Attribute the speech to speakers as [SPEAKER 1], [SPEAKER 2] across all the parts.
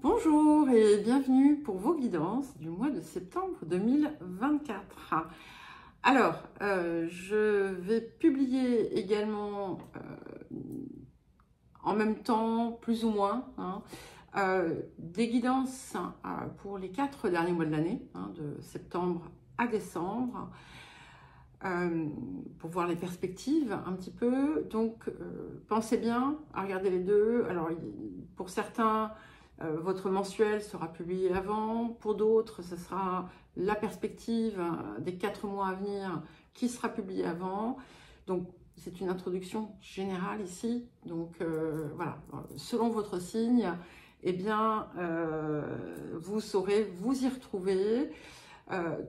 [SPEAKER 1] Bonjour et bienvenue pour vos guidances du mois de septembre 2024. Alors, je vais publier également en même temps, plus ou moins, des guidances pour les 4 derniers mois de l'année, de septembre à décembre, pour voir les perspectives un petit peu. Donc, pensez bien à regarder les deux. Alors, pour certains, votre mensuel sera publié avant. Pour d'autres, ce sera la perspective des 4 mois à venir qui sera publiée avant. Donc, c'est une introduction générale ici. Donc, voilà, selon votre signe, eh bien, vous saurez vous y retrouver.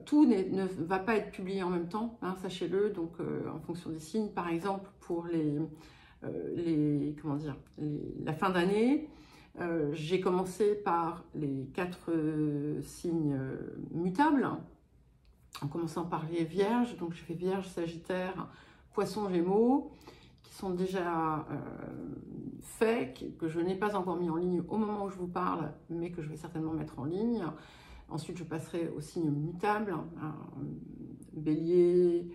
[SPEAKER 1] Tout ne va pas être publié en même temps, sachez-le. Donc, en fonction des signes, par exemple, pour la fin d'année, j'ai commencé par les 4 signes mutables, en commençant par les Vierges. Donc, je fais Vierge, Sagittaire, Poisson, Gémeaux, qui sont déjà faits, que je n'ai pas encore mis en ligne au moment où je vous parle, mais que je vais certainement mettre en ligne. Ensuite, je passerai aux signes mutables, Bélier,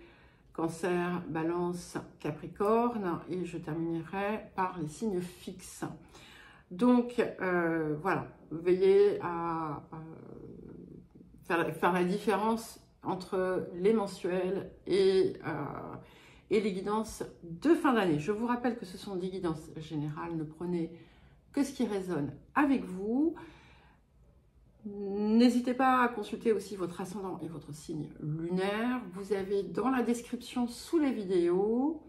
[SPEAKER 1] Cancer, Balance, Capricorne, et je terminerai par les signes fixes. Donc, voilà, veillez à faire la différence entre les mensuels et les guidances de fin d'année. Je vous rappelle que ce sont des guidances générales, ne prenez que ce qui résonne avec vous. N'hésitez pas à consulter aussi votre ascendant et votre signe lunaire. Vous avez dans la description sous les vidéos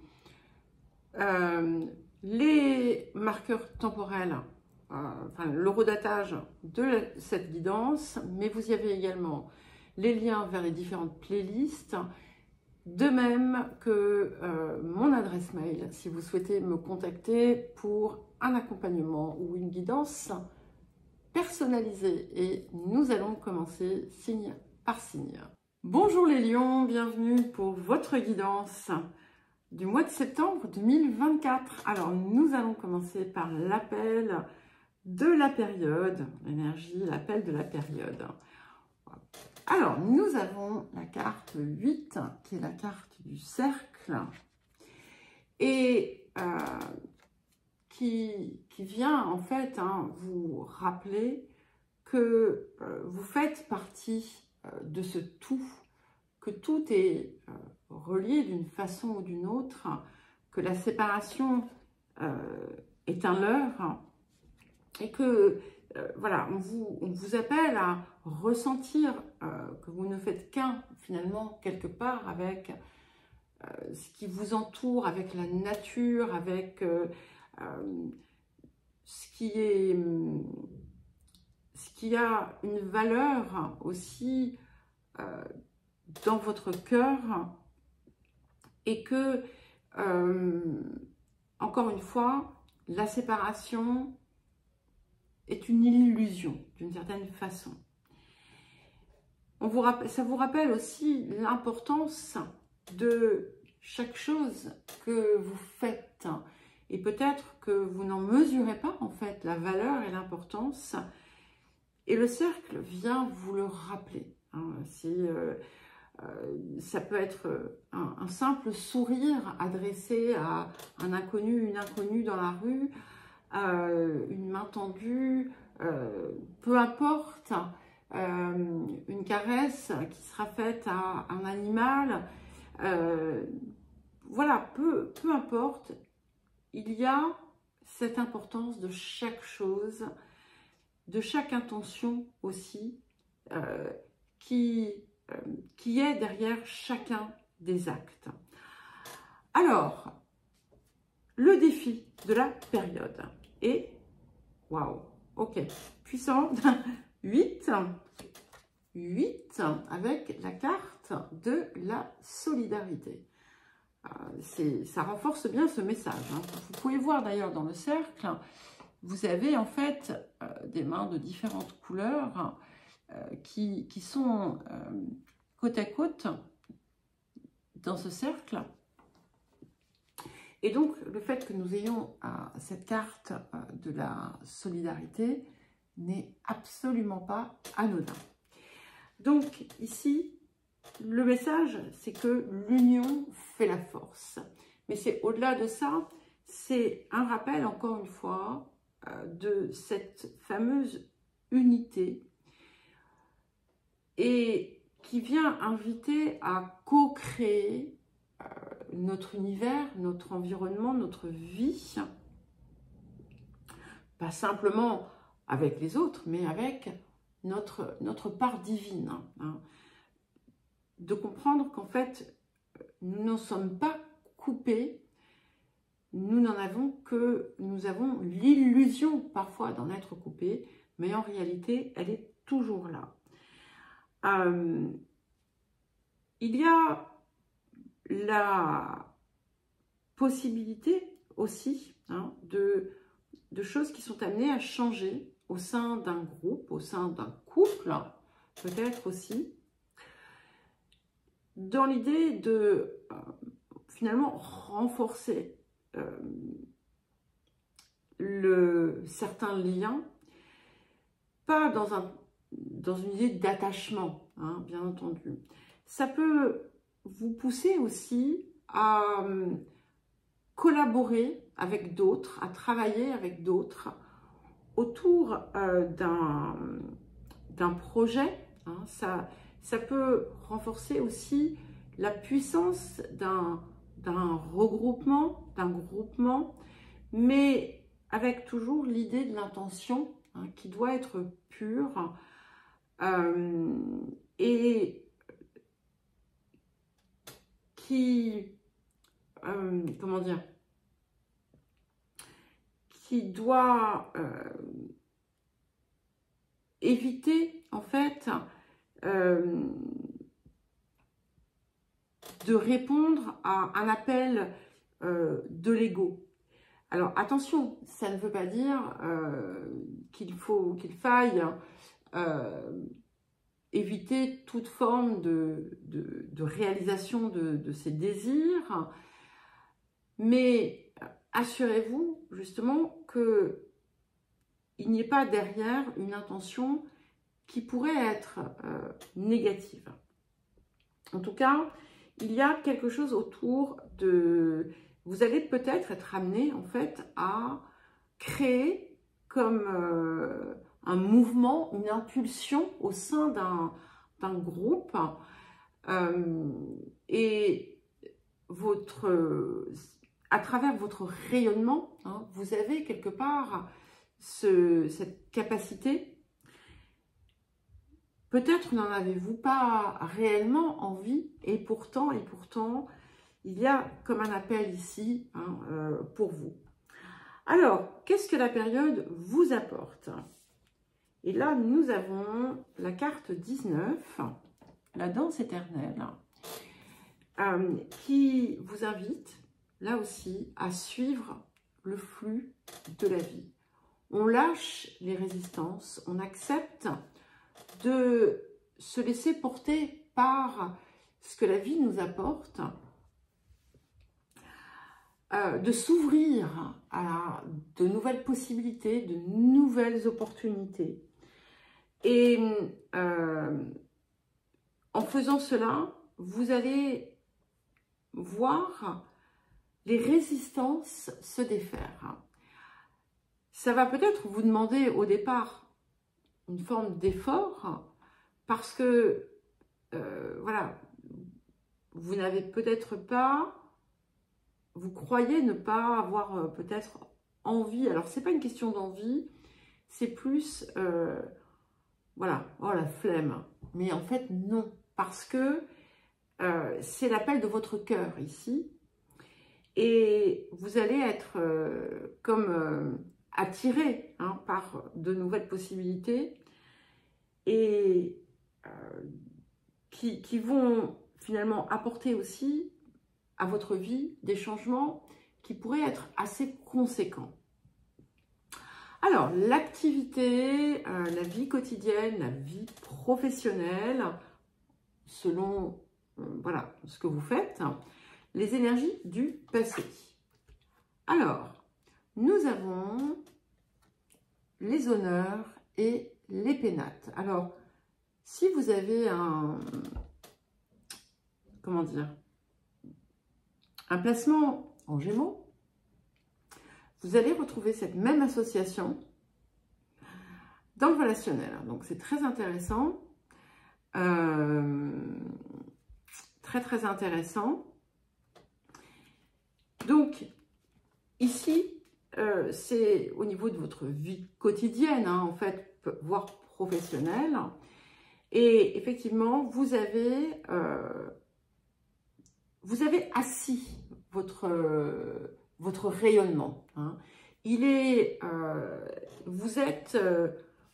[SPEAKER 1] les marqueurs temporels, l'horodatage de cette guidance, mais vous y avez également les liens vers les différentes playlists, de même que mon adresse mail si vous souhaitez me contacter pour un accompagnement ou une guidance personnalisée. Et nous allons commencer signe par signe. Bonjour les lions, bienvenue pour votre guidance du mois de septembre 2024. Alors nous allons commencer par l'appel de la période, l'énergie, l'appel de la période. Alors nous avons la carte 8 qui est la carte du cercle et qui vient en fait vous rappeler que vous faites partie de ce tout, que tout est relié d'une façon ou d'une autre, que la séparation est un leurre et que voilà, on vous appelle à ressentir que vous ne faites qu'un finalement quelque part avec ce qui vous entoure, avec la nature, avec ce qui a une valeur aussi dans votre cœur, et que encore une fois, la séparation est une illusion d'une certaine façon. Ça vous rappelle aussi l'importance de chaque chose que vous faites. Et peut-être que vous n'en mesurez pas en fait la valeur et l'importance. Et le cercle vient vous le rappeler. Ça peut être un simple sourire adressé à un inconnu, une inconnue dans la rue, une main tendue, peu importe, une caresse qui sera faite à un animal. Voilà, peu importe. Il y a cette importance de chaque chose, de chaque intention aussi, qui est derrière chacun des actes. Alors, le défi de la période est, waouh, ok, puissant, 8 avec la carte de la solidarité. Ça renforce bien ce message. Vous pouvez voir d'ailleurs dans le cercle, vous avez en fait des mains de différentes couleurs qui sont côte à côte dans ce cercle. Et donc, le fait que nous ayons cette carte de la solidarité n'est absolument pas anodin. Donc ici, le message, c'est que l'union fait la force. Mais c'est au-delà de ça, c'est un rappel, encore une fois, de cette fameuse unité et qui vient inviter à co-créer notre univers, notre environnement, notre vie, pas simplement avec les autres, mais avec notre part divine. Hein. De comprendre qu'en fait, nous n'en sommes pas coupés, nous avons l'illusion parfois d'en être coupés, mais en réalité, elle est toujours là. Il y a la possibilité aussi de choses qui sont amenées à changer au sein d'un groupe, au sein d'un couple, peut-être aussi, dans l'idée de finalement renforcer certains liens, pas dans une idée d'attachement, hein, bien entendu. Ça peut vous pousser aussi à collaborer avec d'autres, à travailler avec d'autres autour d'un projet. Hein. Ça peut renforcer aussi la puissance d'un regroupement, d'un groupement, mais avec toujours l'idée de l'intention, hein, qui doit être pure et qui, comment dire, qui doit éviter en fait de répondre à un appel de l'ego. Alors attention, ça ne veut pas dire qu'il faille éviter toute forme de réalisation de ses désirs, mais assurez-vous justement qu'il n'y ait pas derrière une intention qui pourrait être négative. En tout cas, il y a quelque chose autour de... Vous allez peut-être être amené en fait à créer comme un mouvement, une impulsion au sein d'un groupe et à travers votre rayonnement, hein, vous avez quelque part cette capacité. Peut-être n'en avez-vous pas réellement envie et pourtant, il y a comme un appel ici, hein, pour vous. Alors, qu'est-ce que la période vous apporte? Et là, nous avons la carte 19, la danse éternelle, qui vous invite, là aussi, à suivre le flux de la vie. On lâche les résistances, on accepte de se laisser porter par ce que la vie nous apporte, de s'ouvrir à de nouvelles possibilités, de nouvelles opportunités. Et en faisant cela, vous allez voir les résistances se défaire. Ça va peut-être vous demander au départ une forme d'effort parce que, voilà, vous n'avez peut-être pas, vous croyez ne pas avoir peut-être envie. Alors, c'est pas une question d'envie, c'est plus, voilà, oh la flemme. Mais en fait, non, parce que c'est l'appel de votre cœur ici. Et vous allez être comme attiré, hein, par de nouvelles possibilités et qui vont finalement apporter aussi à votre vie des changements qui pourraient être assez conséquents. Alors, l'activité, la vie quotidienne, la vie professionnelle, selon voilà, ce que vous faites, les énergies du passé. Alors, nous avons les honneurs et les pénates. Alors, si vous avez comment dire, un placement en Gémeaux, vous allez retrouver cette même association dans le relationnel. Donc, c'est très intéressant. Très intéressant. Donc, ici, c'est au niveau de votre vie quotidienne, hein, en fait, voire professionnelle. Et effectivement, vous avez assis votre rayonnement. Hein. Vous êtes,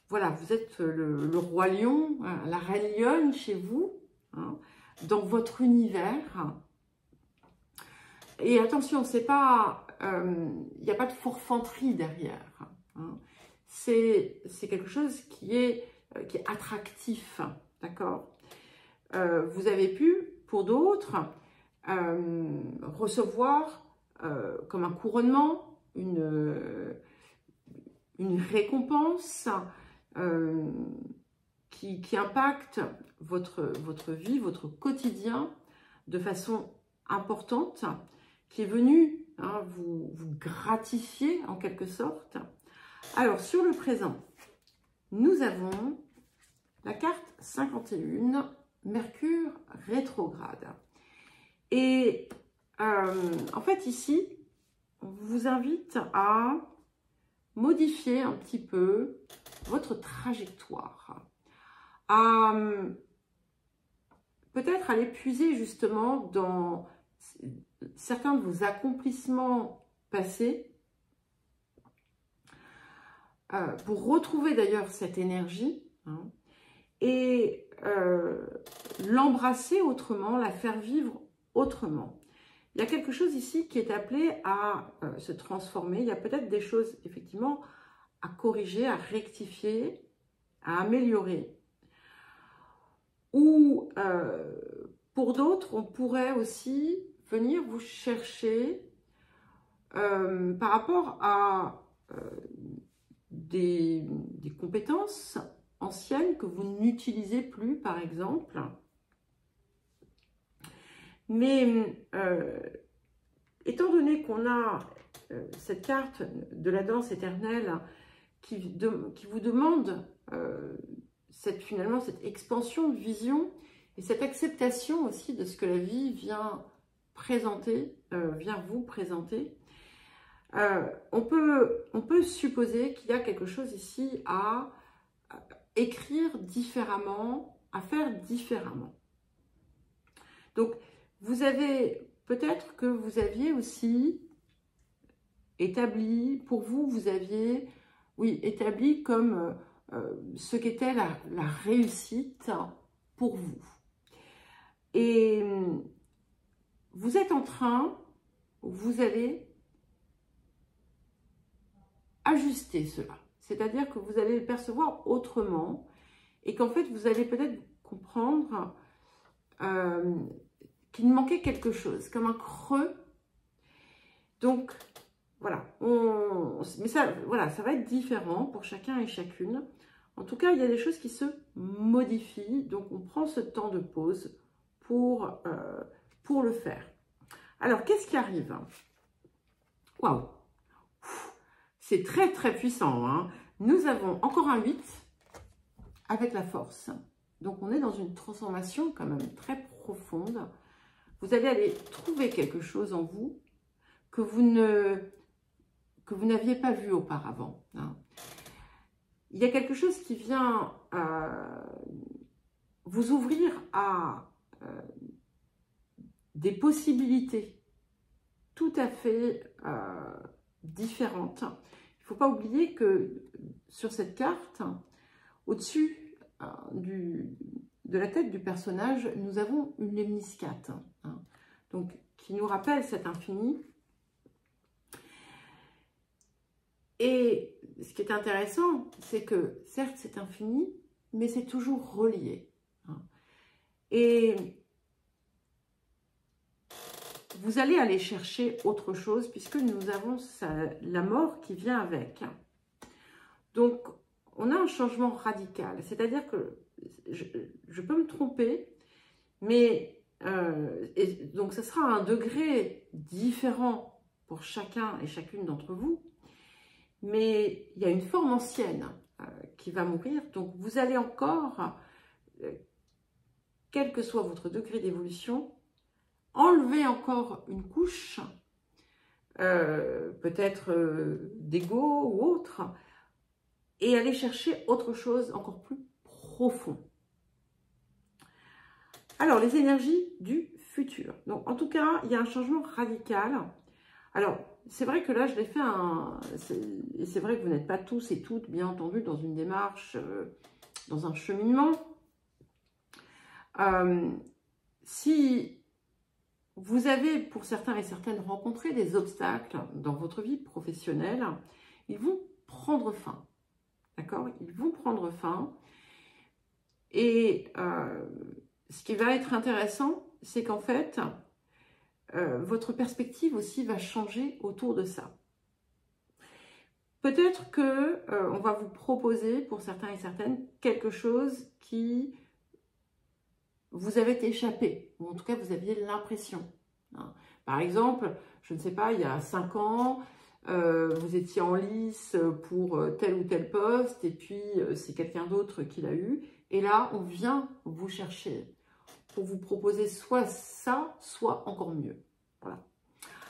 [SPEAKER 1] voilà, vous êtes le roi lion, la reine lionne chez vous, hein, dans votre univers. Et attention, c'est pas, il n'y a pas de forfanterie derrière. Hein. C'est quelque chose qui est attractif, d'accord. Vous avez pu, pour d'autres, recevoir comme un couronnement, une récompense qui impacte votre vie, votre quotidien de façon importante, qui est venue hein, vous gratifier en quelque sorte. Alors, sur le présent, nous avons la carte 51, Mercure rétrograde. Et en fait, ici, on vous invite à modifier un petit peu votre trajectoire, à peut-être aller puiser justement dans certains de vos accomplissements passés, pour retrouver d'ailleurs cette énergie, hein, et l'embrasser autrement, la faire vivre autrement. Il y a quelque chose ici qui est appelé à se transformer. Il y a peut-être des choses effectivement à corriger, à rectifier, à améliorer. Ou pour d'autres, on pourrait aussi venir vous chercher par rapport à des compétences anciennes que vous n'utilisez plus, par exemple. Mais étant donné qu'on a cette carte de la danse éternelle qui vous demande finalement cette expansion de vision et cette acceptation aussi de ce que la vie vient présenter, vient vous présenter, on peut supposer qu'il y a quelque chose ici à écrire différemment, à faire différemment. Donc, vous avez, peut-être que vous aviez aussi établi, pour vous, vous aviez, oui, établi comme ce qu'était la réussite pour vous. Et vous êtes en train, vous allez ajuster cela. C'est-à-dire que vous allez le percevoir autrement et qu'en fait, vous allez peut-être comprendre qu'il manquait quelque chose, comme un creux. Donc, voilà. Mais ça, voilà, ça va être différent pour chacun et chacune. En tout cas, il y a des choses qui se modifient. Donc, on prend ce temps de pause pour le faire. Alors, qu'est-ce qui arrive? Waouh! C'est très, très puissant. Hein. Nous avons encore un 8 avec la force. Donc, on est dans une transformation quand même très profonde. Vous allez aller trouver quelque chose en vous que vous n'aviez pas vu auparavant. Hein. Il y a quelque chose qui vient vous ouvrir à des possibilités tout à fait différentes. Il ne faut pas oublier que sur cette carte, au-dessus de la tête du personnage, nous avons une lemniscate, hein, donc qui nous rappelle cet infini. Et ce qui est intéressant, c'est que certes c'est infini, mais c'est toujours relié. Hein. Et vous allez aller chercher autre chose puisque nous avons la mort qui vient avec. Donc on a un changement radical. C'est-à-dire que je peux me tromper, mais donc ce sera un degré différent pour chacun et chacune d'entre vous. Mais il y a une forme ancienne qui va mourir. Donc vous allez encore, quel que soit votre degré d'évolution, enlever encore une couche, peut-être d'ego ou autre, et aller chercher autre chose encore plus profond. Alors, les énergies du futur. Donc, en tout cas, il y a un changement radical. Alors, c'est vrai que là, je l'ai fait et c'est vrai que vous n'êtes pas tous et toutes, bien entendu, dans une démarche, dans un cheminement. Si vous avez, pour certains et certaines, rencontré des obstacles dans votre vie professionnelle, ils vont prendre fin. D'accord? Ils vont prendre fin. Et ce qui va être intéressant, c'est qu'en fait, votre perspective aussi va changer autour de ça. Peut-être que on va vous proposer, pour certains et certaines, quelque chose qui vous avait échappé, ou en tout cas vous aviez l'impression. Hein. Par exemple, je ne sais pas, il y a 5 ans, vous étiez en lice pour tel ou tel poste, et puis c'est quelqu'un d'autre qui l'a eu, et là on vient vous chercher pour vous proposer soit ça, soit encore mieux. Voilà.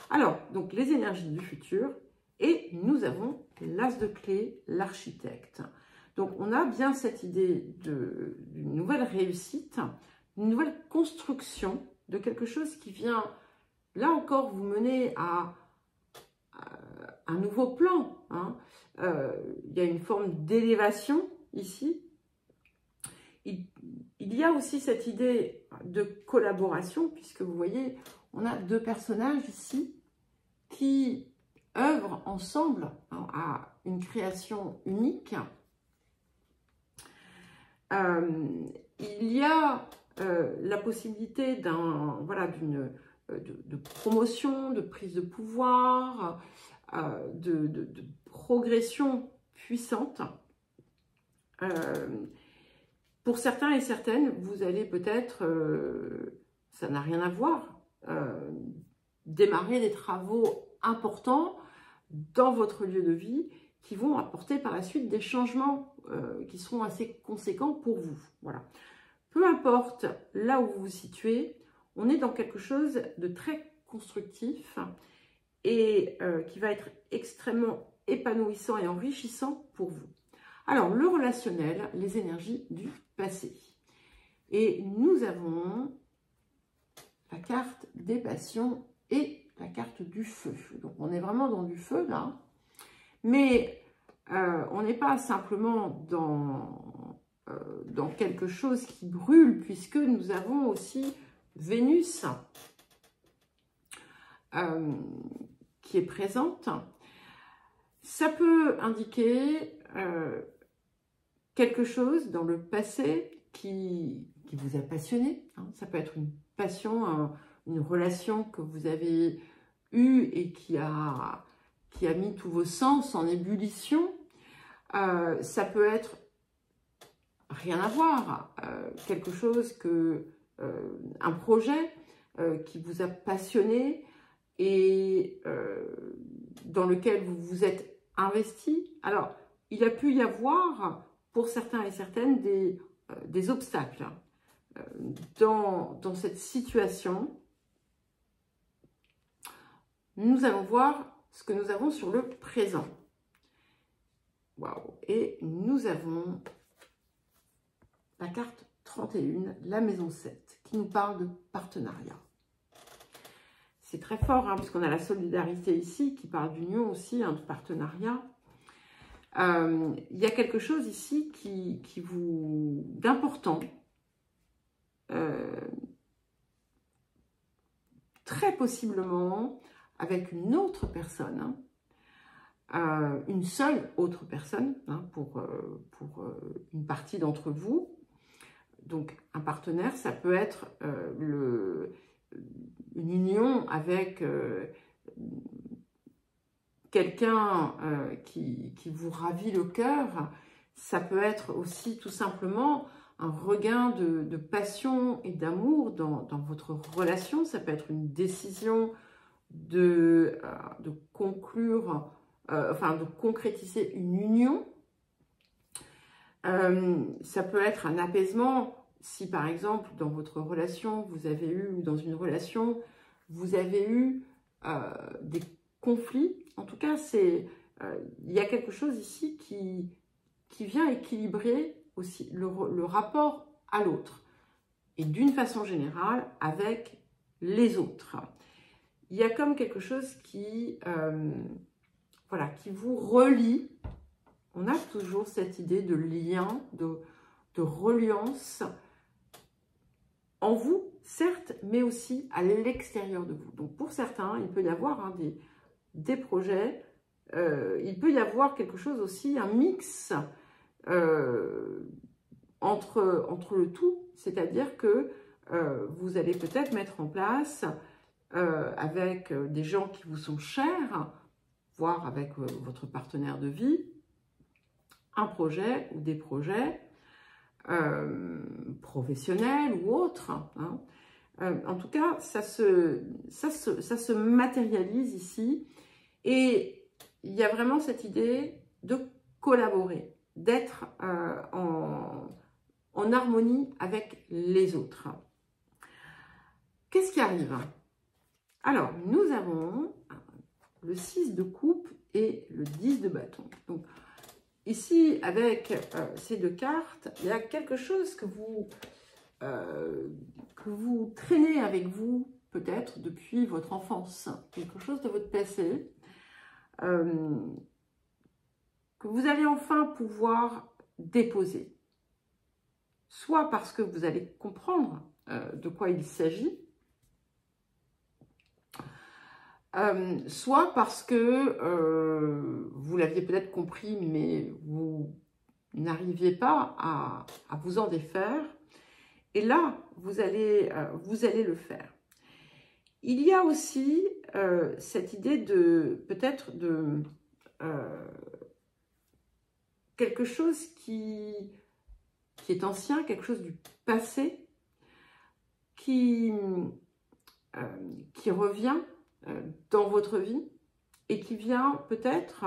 [SPEAKER 1] Alors, donc les énergies du futur, et nous avons l'as de clé, l'architecte. Donc on a bien cette idée d'une nouvelle réussite, une nouvelle construction de quelque chose qui vient, là encore, vous mener à un nouveau plan. Hein. Il y a une forme d'élévation ici. Il y a aussi cette idée de collaboration, puisque vous voyez, on a 2 personnages ici qui œuvrent ensemble à une création unique. Il y a la possibilité de promotion, de prise de pouvoir, de progression puissante. Pour certains et certaines, vous allez peut-être, ça n'a rien à voir, démarrer des travaux importants dans votre lieu de vie qui vont apporter par la suite des changements qui seront assez conséquents pour vous. Voilà. Peu importe là où vous vous situez, on est dans quelque chose de très constructif et qui va être extrêmement épanouissant et enrichissant pour vous. Alors, le relationnel, les énergies du passé. Et nous avons la carte des passions et la carte du feu. Donc, on est vraiment dans du feu, là. Mais on n'est pas simplement dans quelque chose qui brûle, puisque nous avons aussi Vénus qui est présente. Ça peut indiquer quelque chose dans le passé qui vous a passionné. Hein. Ça peut être une passion, une relation que vous avez eue et qui a mis tous vos sens en ébullition. Ça peut être rien à voir, quelque chose un projet qui vous a passionné et dans lequel vous vous êtes investi. Alors, il a pu y avoir, pour certains et certaines, des obstacles dans cette situation. Nous allons voir ce que nous avons sur le présent. Waouh! Et nous avons la carte 31, la maison 7, qui nous parle de partenariat. C'est très fort, hein, parce qu'on a la solidarité ici, qui parle d'union aussi, hein, de partenariat. Il y a quelque chose ici d'important, très possiblement avec une autre personne, hein, une seule autre personne, hein, pour une partie d'entre vous. Donc, un partenaire, ça peut être une union avec quelqu'un qui vous ravit le cœur. Ça peut être aussi tout simplement un regain de passion et d'amour dans votre relation. Ça peut être une décision de conclure, enfin de concrétiser une union. Ça peut être un apaisement si par exemple dans votre relation vous avez eu, ou dans une relation vous avez eu des conflits. En tout cas, il y a quelque chose ici qui vient équilibrer aussi le rapport à l'autre et d'une façon générale avec les autres. Il y a comme quelque chose voilà, qui vous relie. On a toujours cette idée de lien, de reliance en vous, certes, mais aussi à l'extérieur de vous. Donc pour certains, il peut y avoir des projets, il peut y avoir quelque chose aussi, un mix entre le tout, c'est-à-dire que vous allez peut-être mettre en place avec des gens qui vous sont chers, voire avec votre partenaire de vie, un projet ou des projets professionnels ou autres. Hein. En tout cas, ça se matérialise ici et il y a vraiment cette idée de collaborer, d'être en harmonie avec les autres. Qu'est-ce qui arrive? Alors, nous avons le 6 de coupe et le 10 de bâton. Donc, ici, avec ces deux cartes, il y a quelque chose que vous traînez avec vous, peut-être depuis votre enfance, quelque chose de votre passé, que vous allez enfin pouvoir déposer. Soit parce que vous allez comprendre de quoi il s'agit, soit parce que vous l'aviez peut-être compris, mais vous n'arriviez pas à vous en défaire. Et là, vous allez le faire. Il y a aussi cette idée de peut-être de quelque chose qui est ancien, quelque chose du passé, qui revient dans votre vie et qui vient peut-être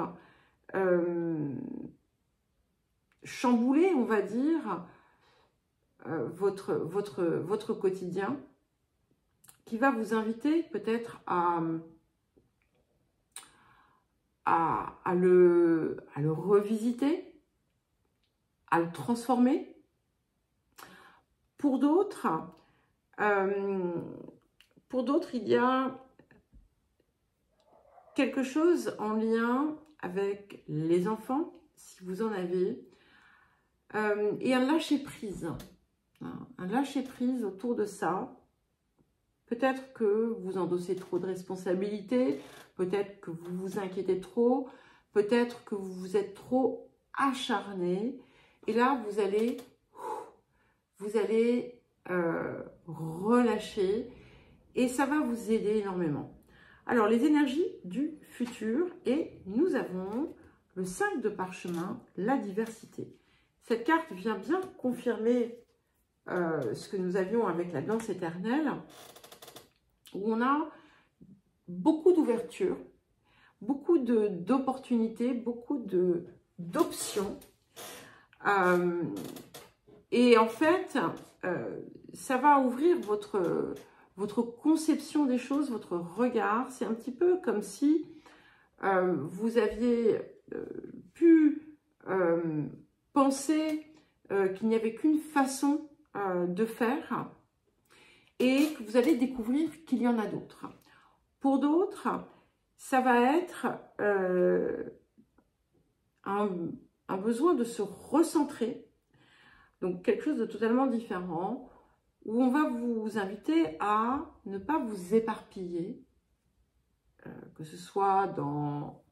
[SPEAKER 1] chambouler, on va dire, votre quotidien, qui va vous inviter peut-être à le revisiter, à le transformer. Pour d'autres, il y a quelque chose en lien avec les enfants, si vous en avez, et un lâcher-prise. Un lâcher-prise autour de ça. Peut-être que vous endossez trop de responsabilités, peut-être que vous vous inquiétez trop, peut-être que vous vous êtes trop acharné. Et là, vous allez relâcher et ça va vous aider énormément. Alors, les énergies du futur, et nous avons le 5 de parchemin, la diversité. Cette carte vient bien confirmer ce que nous avions avec la danse éternelle, où on a beaucoup d'ouverture, beaucoup d'opportunités, beaucoup d'options. Et en fait, ça va ouvrir votre conception des choses, votre regard. C'est un petit peu comme si vous aviez pu penser qu'il n'y avait qu'une façon de faire et que vous allez découvrir qu'il y en a d'autres. Pour d'autres, ça va être un besoin de se recentrer, donc quelque chose de totalement différent, où on va vous inviter à ne pas vous éparpiller, que ce soit dans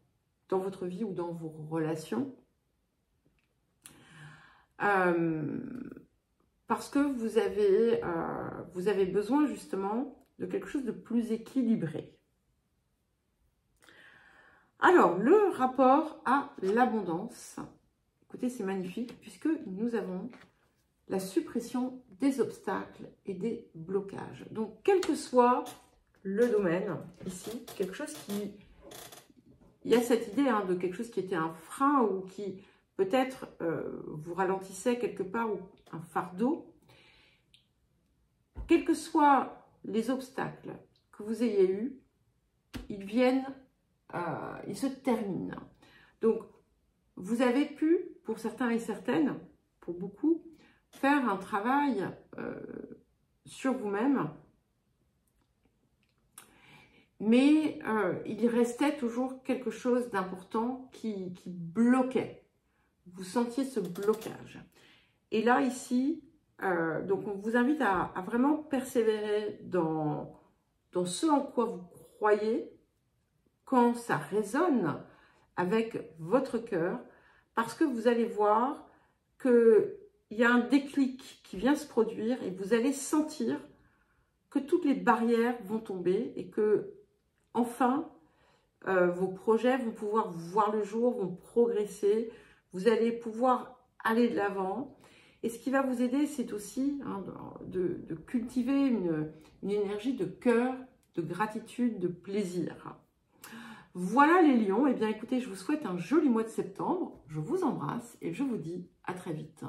[SPEAKER 1] votre vie ou dans vos relations, parce que vous avez besoin justement de quelque chose de plus équilibré. Alors, le rapport à l'abondance, écoutez, c'est magnifique puisque nous avons la suppression des obstacles et des blocages. Donc, quel que soit le domaine, ici, quelque chose qui... Il y a cette idée de quelque chose qui était un frein ou qui peut-être vous ralentissait quelque part, ou un fardeau. Quels que soient les obstacles que vous ayez eus, ils viennent, ils se terminent. Donc, vous avez pu, pour certains et certaines, pour beaucoup, faire un travail sur vous-même, mais il restait toujours quelque chose d'important qui bloquait. Vous sentiez ce blocage. Et là, ici, donc on vous invite à vraiment persévérer dans ce en quoi vous croyez, quand ça résonne avec votre cœur, parce que vous allez voir qu'il y a un déclic qui vient se produire et vous allez sentir que toutes les barrières vont tomber et que, enfin, vos projets vont pouvoir voir le jour, vont progresser, vous allez pouvoir aller de l'avant. Et ce qui va vous aider, c'est aussi de cultiver une énergie de cœur, de gratitude, de plaisir. Voilà les lions. Eh bien, écoutez, je vous souhaite un joli mois de septembre. Je vous embrasse et je vous dis à très vite.